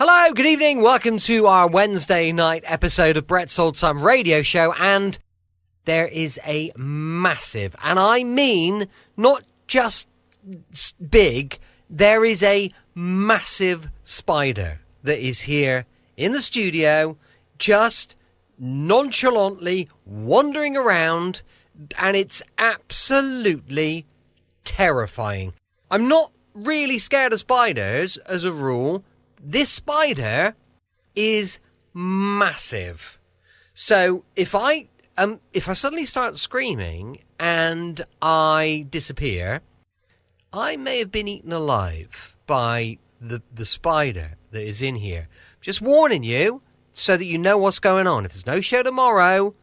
Hello, good evening. Welcome to our Wednesday night episode of Brett's Old Time Radio Show. And there is a massive, and I mean not just big, there is a massive spider that is here in the studio, just nonchalantly wandering around, and it's absolutely terrifying. I'm not really scared of spiders as a rule. This spider is massive. So if I suddenly start screaming and I disappear, I may have been eaten alive by the spider that is in here. Just warning you so that you know what's going on. If there's no show tomorrow,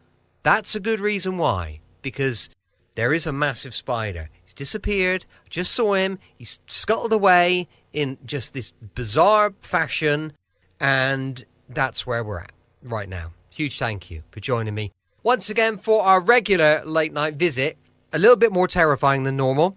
that's a good reason why. Because there is a massive spider. He's disappeared. I just saw him. He's scuttled away in just this bizarre fashion, and that's where we're at right now. Huge thank you for joining me once again for our regular late night visit, a little bit more terrifying than normal,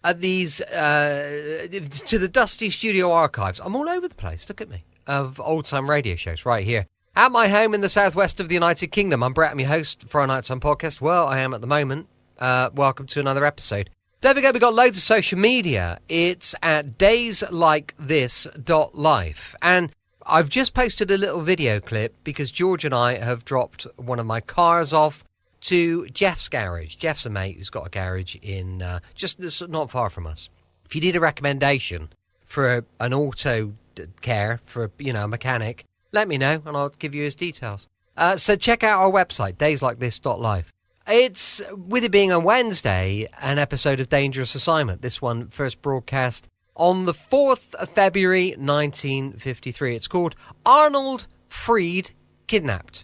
at these to the dusty studio archives. I'm all over the place, look at me, of old time radio shows right here at my home in the southwest of the United Kingdom. I'm Brett, I'm your host for our Nighttime podcast. Well, I am at the moment. Welcome to another episode. Don't forget, we've got loads of social media. It's at dayslikethis.life. And I've just posted a little video clip because George and I have dropped one of my cars off to Jeff's garage. Jeff's a mate who's got a garage in just not far from us. If you need a recommendation for an auto care for a mechanic, let me know and I'll give you his details. So check out our website, dayslikethis.life. It's, with it being on Wednesday, an episode of Dangerous Assignment. This one first broadcast on the 4th of February 1953. It's called Arnold Freed Kidnapped.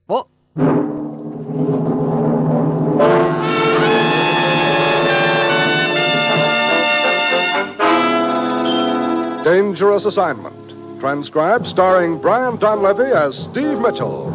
What? Dangerous Assignment. Transcribed starring Brian Donlevy as Steve Mitchell.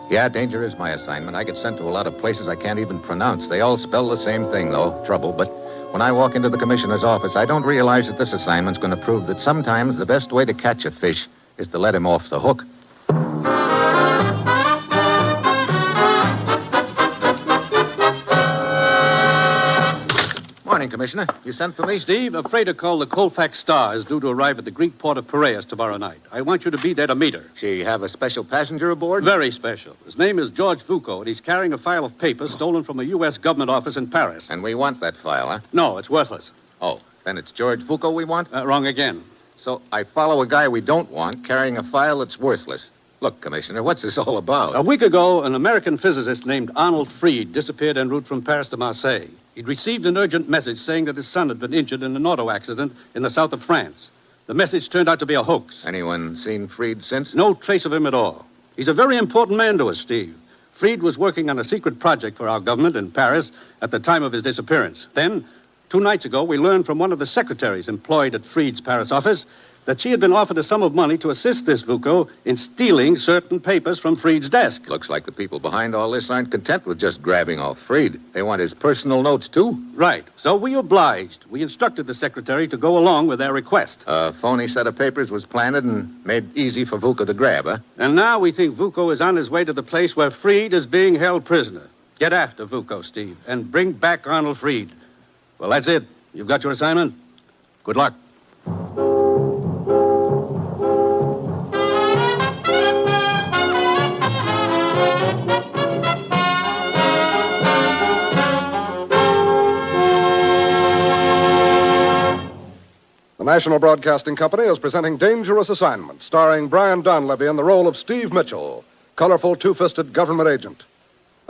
Yeah, danger is my assignment. I get sent to a lot of places I can't even pronounce. They all spell the same thing, though, trouble. But when I walk into the commissioner's office, I don't realize that this assignment's going to prove that sometimes the best way to catch a fish is to let him off the hook. Morning, Commissioner. You sent for me? Steve, a freighter called the Colfax Star is due to arrive at the Greek port of Piraeus tomorrow night. I want you to be there to meet her. She have a special passenger aboard? Very special. His name is George Foucault, and he's carrying a file of papers stolen from a U.S. government office in Paris. And we want that file, huh? No, it's worthless. Oh, then it's George Foucault we want? Wrong again. So I follow a guy we don't want carrying a file that's worthless. Look, Commissioner, what's this all about? A week ago, an American physicist named Arnold Freed disappeared en route from Paris to Marseille. He'd received an urgent message saying that his son had been injured in an auto accident in the south of France. The message turned out to be a hoax. Anyone seen Freed since? No trace of him at all. He's a very important man to us, Steve. Freed was working on a secret project for our government in Paris at the time of his disappearance. Then, 2 nights ago, we learned from one of the secretaries employed at Freed's Paris office that she had been offered a sum of money to assist this Foucault in stealing certain papers from Freed's desk. Looks like the people behind all this aren't content with just grabbing off Freed. They want his personal notes, too. Right. So we obliged. We instructed the secretary to go along with their request. A phony set of papers was planted and made easy for Foucault to grab, huh? And now we think Foucault is on his way to the place where Freed is being held prisoner. Get after Foucault, Steve, and bring back Arnold Freed. Well, that's it. You've got your assignment. Good luck. The National Broadcasting Company is presenting Dangerous Assignment, starring Brian Donlevy in the role of Steve Mitchell, colorful two-fisted government agent.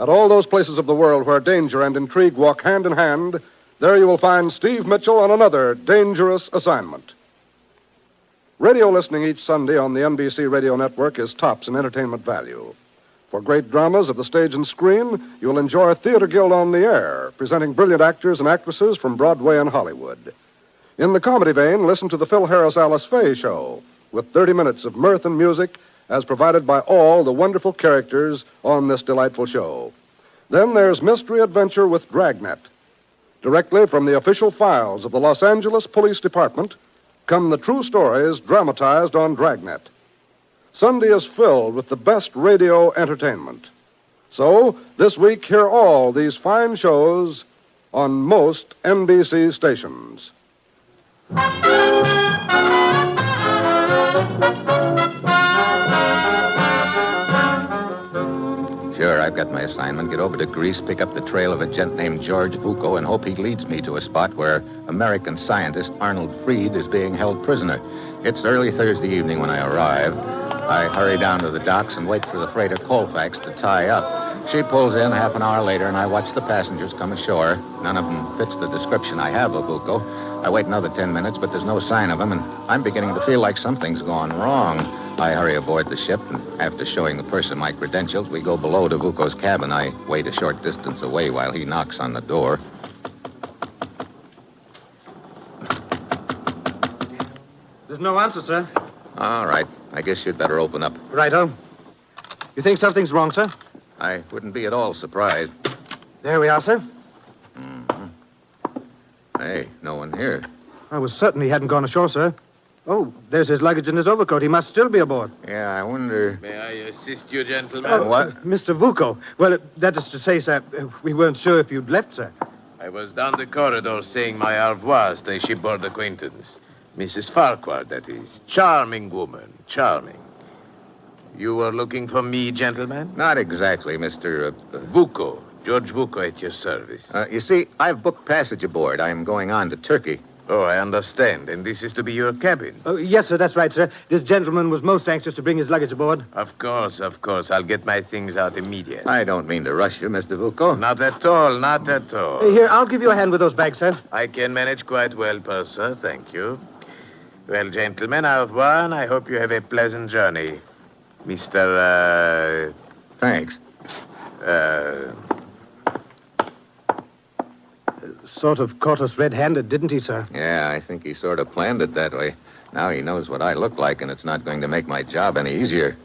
At all those places of the world where danger and intrigue walk hand in hand, there you will find Steve Mitchell on another Dangerous Assignment. Radio listening each Sunday on the NBC radio network is tops in entertainment value. For great dramas of the stage and screen, you'll enjoy Theater Guild on the Air, presenting brilliant actors and actresses from Broadway and Hollywood. In the comedy vein, listen to the Phil Harris Alice Faye Show, with 30 minutes of mirth and music as provided by all the wonderful characters on this delightful show. Then there's Mystery Adventure with Dragnet. Directly from the official files of the Los Angeles Police Department come the true stories dramatized on Dragnet. Sunday is filled with the best radio entertainment. So, this week, hear all these fine shows on most NBC stations. Sure, I've got my assignment. Get over to Greece, pick up the trail of a gent named George Vuko, and hope he leads me to a spot where American scientist Arnold Freed is being held prisoner. It's early Thursday evening when I arrive. I hurry down to the docks and wait for the freighter Colfax to tie up. She pulls in half an hour later, and I watch the passengers come ashore. None of them fits the description I have of Vuko. I wait another 10 minutes, but there's no sign of him, and I'm beginning to feel like something's gone wrong. I hurry aboard the ship, and after showing the purser my credentials, we go below to Vuko's cabin. I wait a short distance away while he knocks on the door. There's no answer, sir. All right. I guess you'd better open up. Righto. You think something's wrong, sir? I wouldn't be at all surprised. There we are, sir. Hey, no one here. I was certain he hadn't gone ashore, sir. Oh, there's his luggage and his overcoat. He must still be aboard. Yeah, I wonder... May I assist you, gentlemen? Mr. Vuko. Well, that is to say, sir, we weren't sure if you'd left, sir. I was down the corridor saying my au revoir to a shipboard acquaintance. Mrs. Farquhar, that is. Charming woman. Charming. You were looking for me, gentlemen? Not exactly, Mr. Vuko. George Vuko at your service. You see, I've booked passage aboard. I'm going on to Turkey. Oh, I understand. And this is to be your cabin? Oh, yes, sir, that's right, sir. This gentleman was most anxious to bring his luggage aboard. Of course. I'll get my things out immediately. I don't mean to rush you, Mr. Vuko. Not at all, not at all. Here, I'll give you a hand with those bags, sir. I can manage quite well, purser. Thank you. Well, gentlemen, au revoir, and I hope you have a pleasant journey. Mr. Thanks. Sort of caught us red-handed, didn't he, sir? Yeah, I think he sort of planned it that way. Now he knows what I look like, and it's not going to make my job any easier.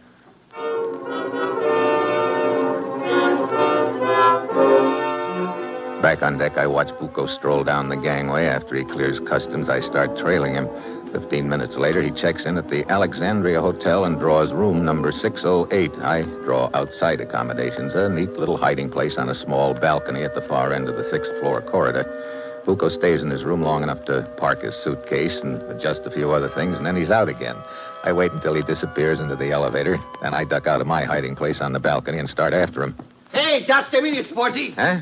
Back on deck, I watch Vuko stroll down the gangway. After he clears customs, I start trailing him. 15 minutes later, he checks in at the Alexandria Hotel and draws room number 608. I draw outside accommodations, a neat little hiding place on a small balcony at the far end of the 6th floor corridor. Vuko stays in his room long enough to park his suitcase and adjust a few other things, and then he's out again. I wait until he disappears into the elevator. Then I duck out of my hiding place on the balcony and start after him. Hey, just a minute, Sporty. Huh?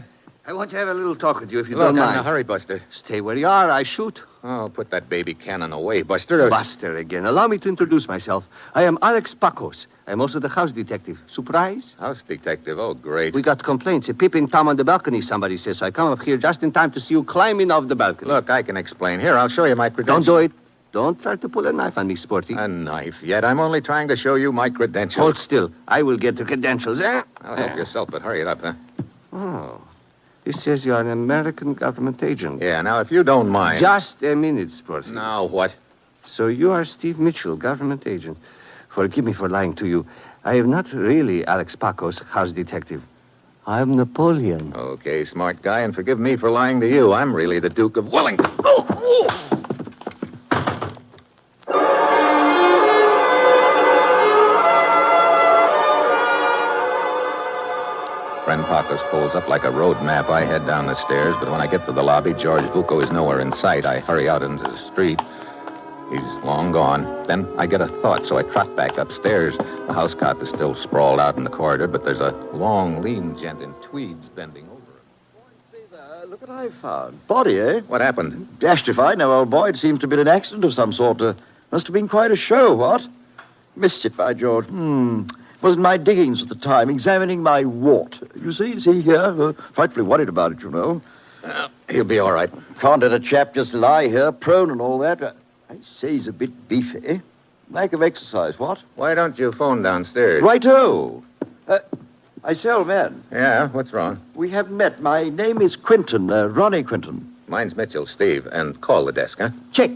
I want to have a little talk with you if you Look, don't I'm mind. in a hurry, Buster. Stay where you are. I shoot. Oh, put that baby cannon away, Buster. Buster again. Allow me to introduce myself. I am Alex Pacos. I'm also the house detective. Surprise? House detective. Oh, great. We got complaints. A peeping Tom on the balcony, somebody says. So I come up here just in time to see you climbing off the balcony. Look, I can explain. Here, I'll show you my Don't credentials. do it. Don't try to pull a knife on me, Sporty. A knife yet? I'm only trying to show you my credentials. Hold still. I will get the credentials, eh? I'll help yourself, but hurry it up, huh? Oh. This says you're an American government agent. Yeah, now, if you don't mind... Just a minute, Sporty. Now, what? So you are Steve Mitchell, government agent. Forgive me for lying to you. I am not really Alex Pacos, house detective. I'm Napoleon. Okay, smart guy, and forgive me for lying to you. I'm really the Duke of Wellington. Oh. Friend Pacos pulls up like a road map. I head down the stairs, but when I get to the lobby, George Vuko is nowhere in sight. I hurry out into the street. He's long gone. Then I get a thought, so I trot back upstairs. The house cop is still sprawled out in the corridor, but there's a long, lean gent in tweeds bending over him. Look what I found. Body, eh? What happened? Dashed if I know, old boy. It seems to have been an accident of some sort. Must have been quite a show, what? Missed it, by George. Was in my diggings at the time, examining my wart. You see here? Frightfully worried about it, you know. He'll be all right. Can't let a chap just lie here, prone and all that. I say he's a bit beefy. Lack of exercise, what? Why don't you phone downstairs? Righto. I say, old man, Yeah, what's wrong? we haven't met. My name is Quinton, Ronnie Quinton. Mine's Mitchell, Steve, and call the desk, huh? Check.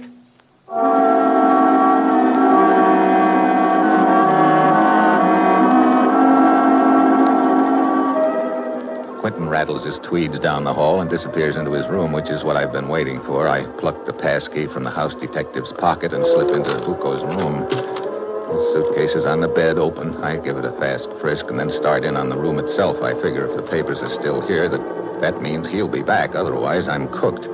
Quentin rattles his tweeds down the hall and disappears into his room, which is what I've been waiting for. I pluck the passkey from the house detective's pocket and slip into Bucco's room. The suitcase is on the bed, open. I give it a fast frisk and then start in on the room itself. I figure if the papers are still here, that means he'll be back. Otherwise, I'm cooked.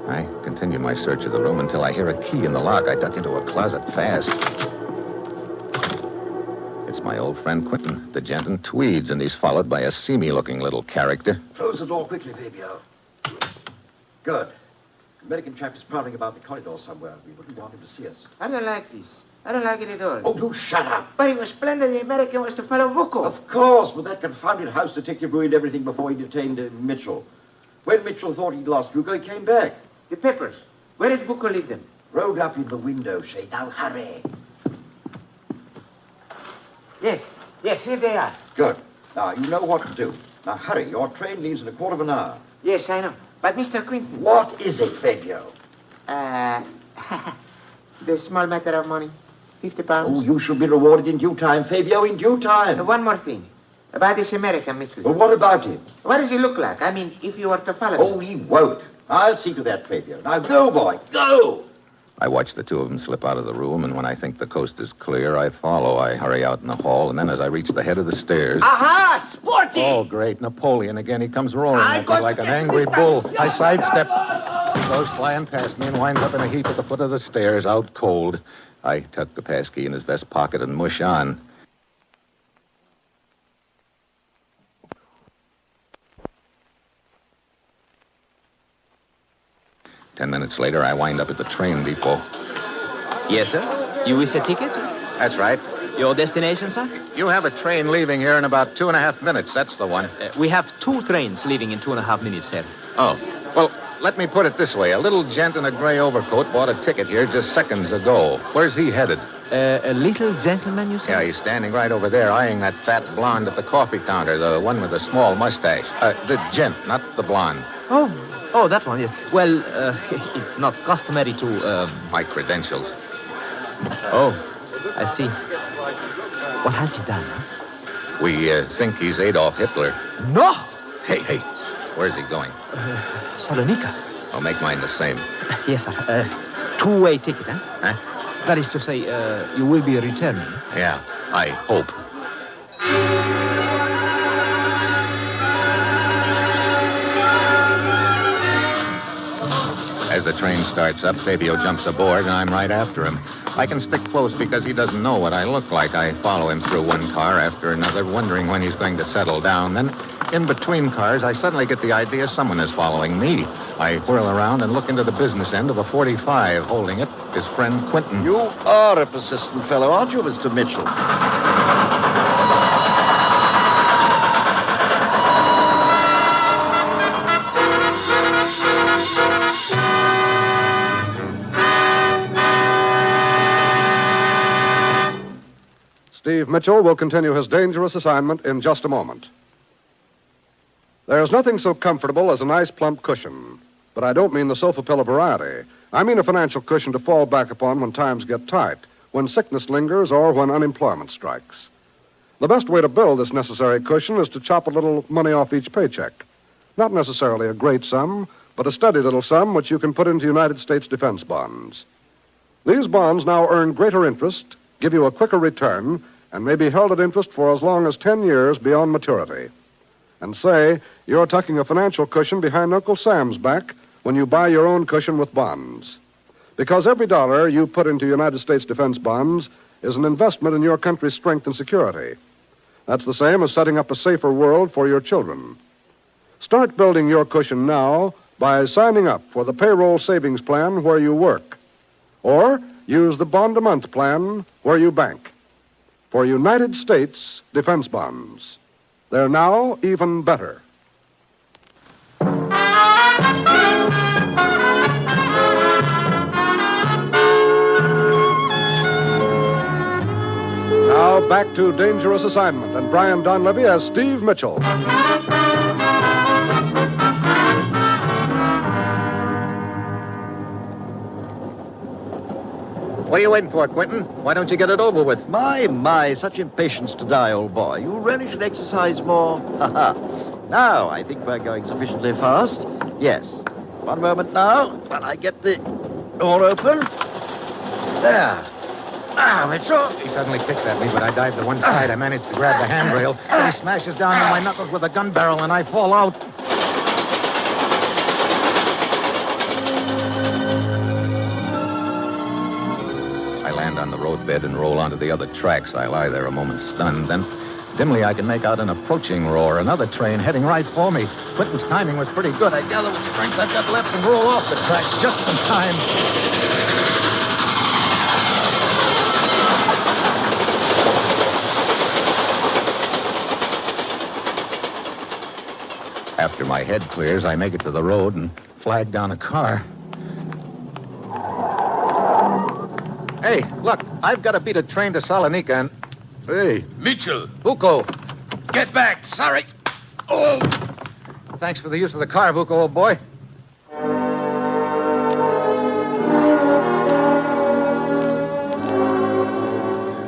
I continue my search of the room until I hear a key in the lock. I duck into a closet fast. It's my old friend Quentin, the gent in tweeds, and he's followed by a seamy-looking little character. Close the door quickly, Fabio. Good. The American chap is prowling about the corridor somewhere. We wouldn't want him to see us. I don't like this. I don't like it at all. Oh, you shut up. But it was splendid. The American was to follow Vuko. Of course, but that confounded house detective ruined everything before he detained Mitchell. When Mitchell thought he'd lost Vuko, he came back. The papers. Where did Vuko leave them? Rolled up in the window shade. Now hurry. Yes, here they are. Good. Now, you know what to do. Now, hurry. Your train leaves in a quarter of an hour. Yes, I know. But Mr. Quinton. What is it, Fabio? The small matter of money. 50 pounds. Oh, you shall be rewarded in due time, Fabio, in due time. One more thing. About this American, Mitchell. Well, what about him? What does he look like? I mean, if you were to follow Oh, him. he won't. I'll see to that, Fabio. Now, go, boy. Go! I watch the two of them slip out of the room, and when I think the coast is clear, I follow. I hurry out in the hall, and then as I reach the head of the stairs... Aha! Sporty! Oh, great. Napoleon again. He comes roaring at me like an angry bull. I sidestep. He goes flying past me and winds up in a heap at the foot of the stairs, out cold. I tuck the passkey in his vest pocket and mush on. Ten minutes later, I wind up at the train depot. Yes, sir. You wish a ticket? That's right. Your destination, sir? You have a train leaving here in about 2.5 minutes. That's the one. We have 2 trains leaving in 2.5 minutes, sir. Oh, well, let me put it this way. A little gent in a gray overcoat bought a ticket here just seconds ago. Where's he headed? A little gentleman, you say? Yeah, he's standing right over there, eyeing that fat blonde at the coffee counter, the one with the small mustache. The gent, not the blonde. Oh, that one, yes. Well, it's not customary to, My credentials. Oh, I see. What has he done, huh? We think he's Adolf Hitler. No! Hey, where's he going? Salonika. I'll make mine the same. Yes, sir. 2-way ticket, huh? Huh? That is to say, you will be returning. Yeah, I hope. As the train starts up, Fabio jumps aboard, and I'm right after him. I can stick close because he doesn't know what I look like. I follow him through one car after another, wondering when he's going to settle down. Then, in between cars, I suddenly get the idea someone is following me. I whirl around and look into the business end of a 45, holding it, his friend Quentin. You are a persistent fellow, aren't you, Mr. Mitchell? Steve Mitchell will continue his dangerous assignment in just a moment. There's nothing so comfortable as a nice plump cushion. But I don't mean the sofa pillow variety. I mean a financial cushion to fall back upon when times get tight, when sickness lingers, or when unemployment strikes. The best way to build this necessary cushion is to chop a little money off each paycheck. Not necessarily a great sum, but a steady little sum which you can put into United States defense bonds. These bonds now earn greater interest, give you a quicker return, and may be held at interest for as long as 10 years beyond maturity. And say, you're tucking a financial cushion behind Uncle Sam's back when you buy your own cushion with bonds. Because every dollar you put into United States defense bonds is an investment in your country's strength and security. That's the same as setting up a safer world for your children. Start building your cushion now by signing up for the payroll savings plan where you work. Or use the bond-a-month plan where you bank. For United States defense bonds. They're now even better. Now back to Dangerous Assignment and Brian Donlevy as Steve Mitchell. What are you waiting for, Quentin? Why don't you get it over with? My, such impatience to die, old boy. You really should exercise more. Now, I think we're going sufficiently fast. Yes. One moment now, when I get the door open. There. Now, Mitchell. He suddenly kicks at me, but I dive to one side. I manage to grab the handrail. Then he smashes down on my knuckles with a gun barrel, and I fall out. I land on the roadbed and roll onto the other tracks. I lie there a moment stunned. Then, dimly, I can make out an approaching roar, another train heading right for me. Quentin's timing was pretty good. I gather what strength I've got left and roll off the tracks just in time. After my head clears, I make it to the road and flag down a car. Hey, look, I've got to beat a train to Salonika and... Hey. Mitchell! Vuko! Get back! Sorry! Oh! Thanks for the use of the car, Vuko, old boy.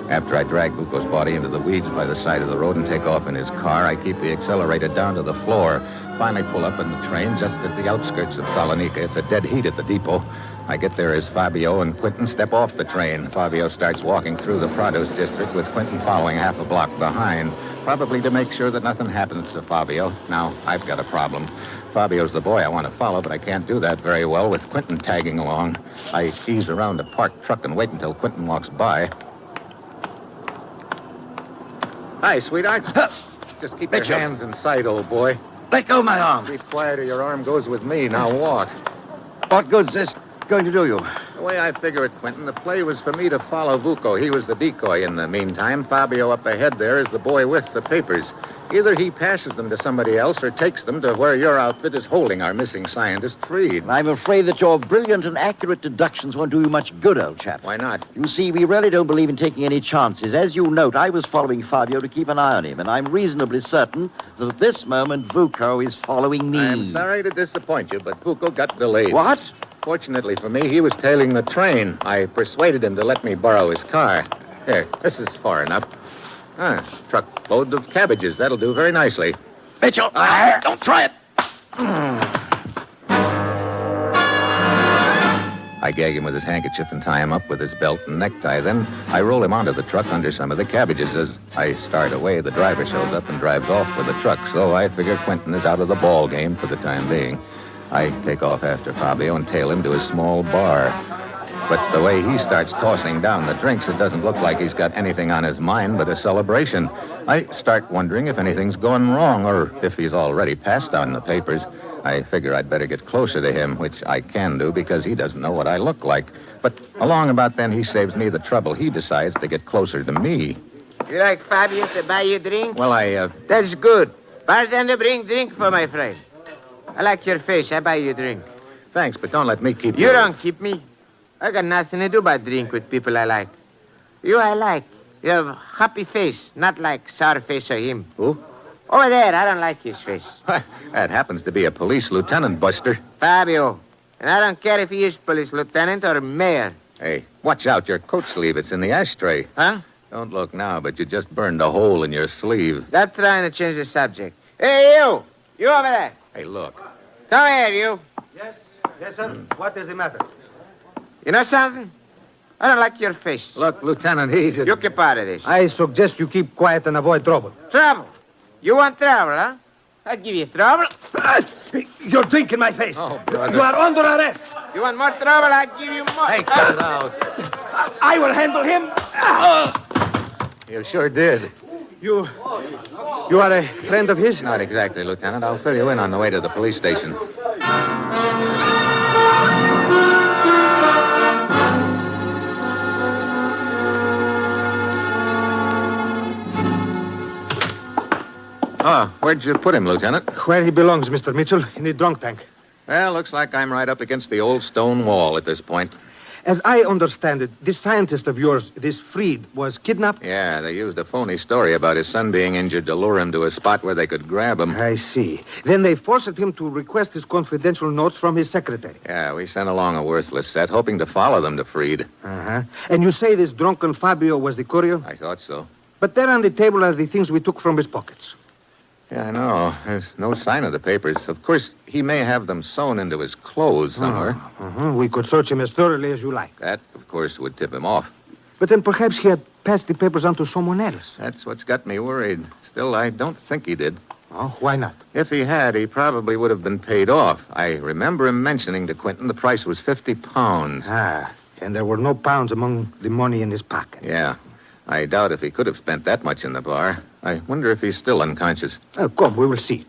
After I drag Vuko's body into the weeds by the side of the road and take off in his car, I keep the accelerator down to the floor. Finally pull up in the train just at the outskirts of Salonika. It's a dead heat at the depot. I get there as Fabio and Quentin step off the train. Fabio starts walking through the Prados district with Quentin following half a block behind, probably to make sure that nothing happens to Fabio. Now, I've got a problem. Fabio's the boy I want to follow, but I can't do that very well with Quentin tagging along. I ease around a parked truck and wait until Quentin walks by. Hi, sweetheart. Just keep your hands in sight, old boy. Let go my arm. Keep quiet or your arm goes with me. Now walk. What good's this going to do you? The way I figure it, Quentin, the play was for me to follow Vuko. He was the decoy. In the meantime, Fabio up ahead there is the boy with the papers. Either he passes them to somebody else or takes them to where your outfit is holding our missing scientist freed. I'm afraid that your brilliant and accurate deductions won't do you much good, old chap. Why not? You see, we really don't believe in taking any chances. As you note, I was following Fabio to keep an eye on him, and I'm reasonably certain that at this moment Vuko is following me. I'm sorry to disappoint you, but Vuko got delayed. What? Fortunately for me, he was tailing the train. I persuaded him to let me borrow his car. Here, this is far enough. Truckload of cabbages. That'll do very nicely. Mitchell, don't try it. I gag him with his handkerchief and tie him up with his belt and necktie. Then I roll him onto the truck under some of the cabbages. As I start away, the driver shows up and drives off with the truck. So I figure Quentin is out of the ball game for the time being. I take off after Fabio and tail him to a small bar. But the way he starts tossing down the drinks, it doesn't look like he's got anything on his mind but a celebration. I start wondering if anything's going wrong or if he's already passed on the papers. I figure I'd better get closer to him, which I can do because he doesn't know what I look like. But along about then, he saves me the trouble. He decides to get closer to me. You like Fabio to buy you a drink? Well, That's good. Bartender, bring drink for my friend. I like your face. I buy you a drink. Thanks, but don't let me keep You don't keep me. I got nothing to do but drink with people I like. You I like. You have happy face, not like sour face or him. Who? Over there, I don't like his face. That happens to be a police lieutenant, Buster. Fabio. And I don't care if he is police lieutenant or mayor. Hey, watch out, your coat sleeve. It's in the ashtray. Huh? Don't look now, but you just burned a hole in your sleeve. Stop trying to change the subject. Hey, you! You over there. Hey, look. Come here, you. Yes, sir. What is the matter? You know something? I don't like your face. Look, Lieutenant, he's... You keep out of this. I suggest you keep quiet and avoid trouble. Trouble? You want trouble, huh? I'll give you trouble. You're drinking my face. Oh, brother. You are under arrest. You want more trouble? I'll give you more. Hey, cut it out. I will handle him. You sure did. You are a friend of his? Not exactly, Lieutenant. I'll fill you in on the way to the police station. Oh, where'd you put him, Lieutenant? Where he belongs, Mr. Mitchell, in the drunk tank. Well, looks like I'm right up against the old stone wall at this point. As I understand it, this scientist of yours, this Fried, was kidnapped? Yeah, they used a phony story about his son being injured to lure him to a spot where they could grab him. I see. Then they forced him to request his confidential notes from his secretary. Yeah, we sent along a worthless set, hoping to follow them to Fried. Uh-huh. And you say this drunken Fabio was the courier? I thought so. But there on the table are the things we took from his pockets. Yeah, I know. There's no sign of the papers. Of course, he may have them sewn into his clothes somewhere. We could search him as thoroughly as you like. That, of course, would tip him off. But then perhaps he had passed the papers on to someone else. That's what's got me worried. Still, I don't think he did. Oh, why not? If he had, he probably would have been paid off. I remember him mentioning to Quentin the price was 50 pounds. Ah, and there were no pounds among the money in his pocket. Yeah. I doubt if he could have spent that much in the bar. I wonder if he's still unconscious. Come, we will see.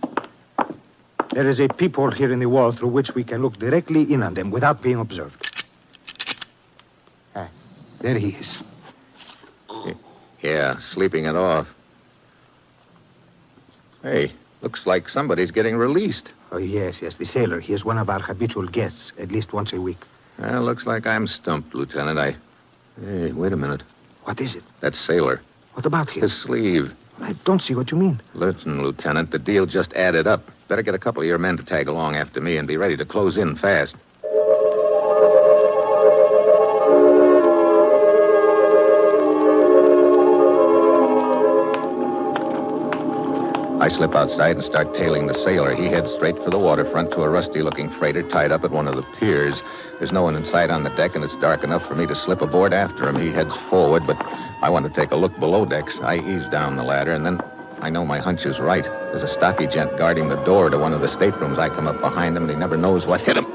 There is a peephole here in the wall through which we can look directly in on them without being observed. There he is. Yeah, sleeping it off. Hey, looks like somebody's getting released. Oh, yes, the sailor. He is one of our habitual guests, at least once a week. Well, looks like I'm stumped, Lieutenant. Hey, wait a minute. What is it? That sailor. What about him? His sleeve. I don't see what you mean. Listen, Lieutenant, the deal just added up. Better get a couple of your men to tag along after me and be ready to close in fast. I slip outside and start tailing the sailor. He heads straight for the waterfront to a rusty-looking freighter tied up at one of the piers. There's no one in sight on the deck, and it's dark enough for me to slip aboard after him. He heads forward, but I want to take a look below decks. I ease down the ladder, and then I know my hunch is right. There's a stocky gent guarding the door to one of the staterooms. I come up behind him, and he never knows what hit him.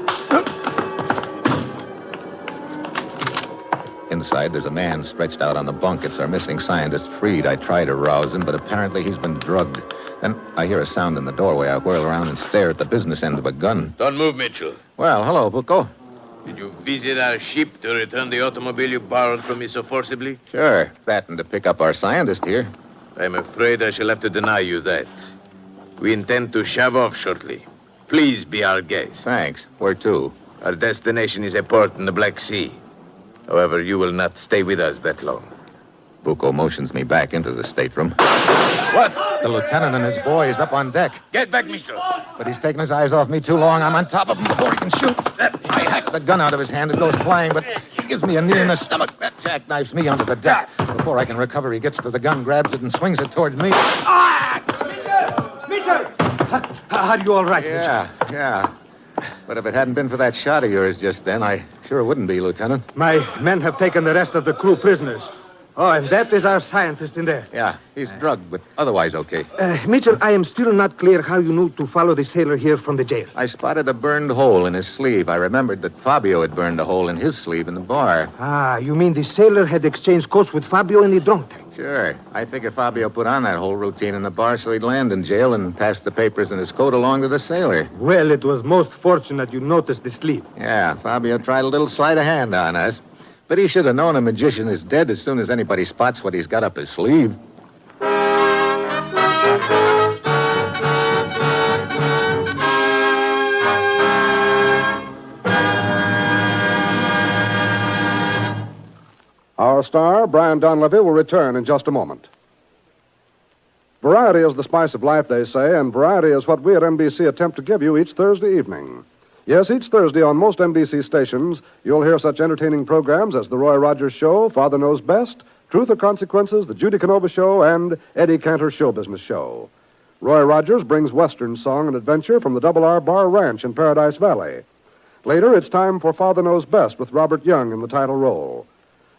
Inside, there's a man stretched out on the bunk. It's our missing scientist, Fried. I try to rouse him, but apparently he's been drugged. Then I hear a sound in the doorway. I whirl around and stare at the business end of a gun. Don't move, Mitchell. Well, hello, Bucco. Did you visit our ship to return the automobile you borrowed from me so forcibly? Sure. That and to pick up our scientist here. I'm afraid I shall have to deny you that. We intend to shove off shortly. Please be our guest. Thanks. Where to? Our destination is a port in the Black Sea. However, you will not stay with us that long. Bucco motions me back into the stateroom. What? The lieutenant and his boy is up on deck. Get back, Mitchell. But he's taken his eyes off me too long. I'm on top of him before he can shoot. I hack the gun out of his hand. It goes flying, but he gives me a knee in the stomach. That jackknifes me onto the deck. Before I can recover, he gets to the gun, grabs it, and swings it towards me. Mitchell! Are you all right, Yeah. But if it hadn't been for that shot of yours just then, I sure wouldn't be, Lieutenant. My men have taken the rest of the crew prisoners. Oh, and that is our scientist in there. Yeah, he's drugged, but otherwise okay. Mitchell, I am still not clear how you knew to follow the sailor here from the jail. I spotted a burned hole in his sleeve. I remembered that Fabio had burned a hole in his sleeve in the bar. Ah, you mean the sailor had exchanged coats with Fabio in the drunk tank? Sure. I figure Fabio put on that whole routine in the bar so he'd land in jail and pass the papers in his coat along to the sailor. Well, it was most fortunate you noticed the sleeve. Yeah, Fabio tried a little sleight of hand on us. But he should have known a magician is dead as soon as anybody spots what he's got up his sleeve. Our star, Brian Donlevy, will return in just a moment. Variety is the spice of life, they say, and variety is what we at NBC attempt to give you each Thursday evening. Yes, each Thursday on most NBC stations, you'll hear such entertaining programs as The Roy Rogers Show, Father Knows Best, Truth or Consequences, The Judy Canova Show, and Eddie Cantor's Show Business Show. Roy Rogers brings Western song and adventure from the Double R Bar Ranch in Paradise Valley. Later, it's time for Father Knows Best with Robert Young in the title role.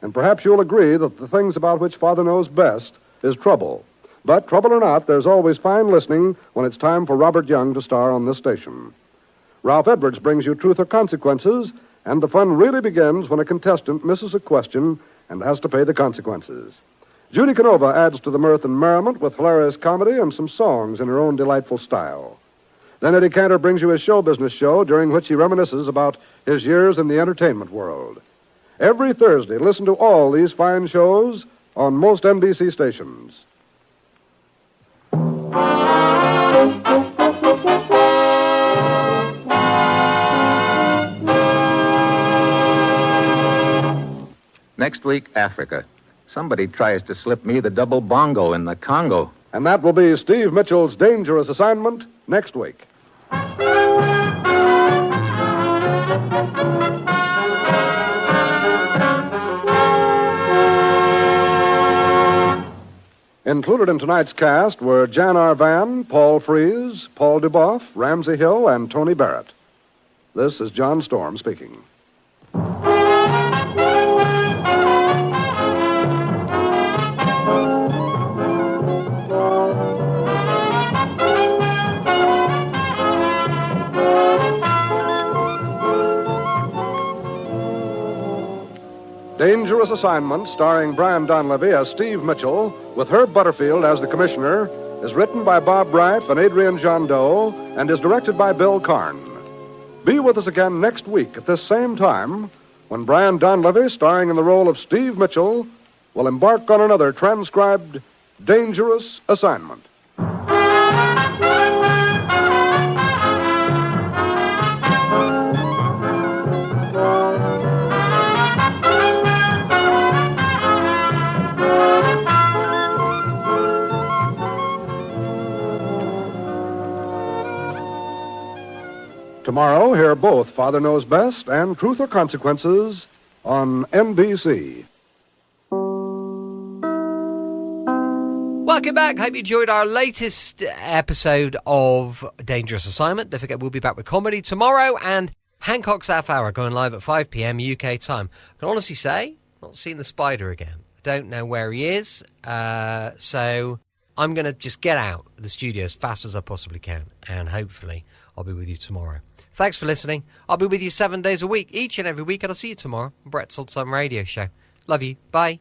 And perhaps you'll agree that the things about which Father knows best is trouble. But trouble or not, there's always fine listening when it's time for Robert Young to star on this station. Ralph Edwards brings you Truth or Consequences, and the fun really begins when a contestant misses a question and has to pay the consequences. Judy Canova adds to the mirth and merriment with hilarious comedy and some songs in her own delightful style. Then Eddie Cantor brings you his show business show, during which he reminisces about his years in the entertainment world. Every Thursday, listen to all these fine shows on most NBC stations. Next week, Africa. Somebody tries to slip me the double bongo in the Congo. And that will be Steve Mitchell's dangerous assignment next week. Included in tonight's cast were Jan R. Van, Paul Frees, Paul Duboff, Ramsey Hill, and Tony Barrett. This is John Storm speaking. Dangerous Assignment, starring Brian Donlevy as Steve Mitchell, with Herb Butterfield as the Commissioner, is written by Bob Reif and Adrian Jondeau, and is directed by Bill Karn. Be with us again next week at this same time, when Brian Donlevy, starring in the role of Steve Mitchell, will embark on another transcribed Dangerous Assignment. Tomorrow, hear both Father Knows Best and Truth or Consequences on NBC. Welcome back. Hope you enjoyed our latest episode of Dangerous Assignment. Don't forget, we'll be back with comedy tomorrow and Hancock's Half Hour going live at 5 p.m. UK time. I can honestly say, not seen the spider again. I don't know where he is, so I'm going to just get out of the studio as fast as I possibly can, and hopefully I'll be with you tomorrow. Thanks for listening. I'll be with you 7 days a week, each and every week, and I'll see you tomorrow on Brett's Old Time Radio Show. Love you. Bye.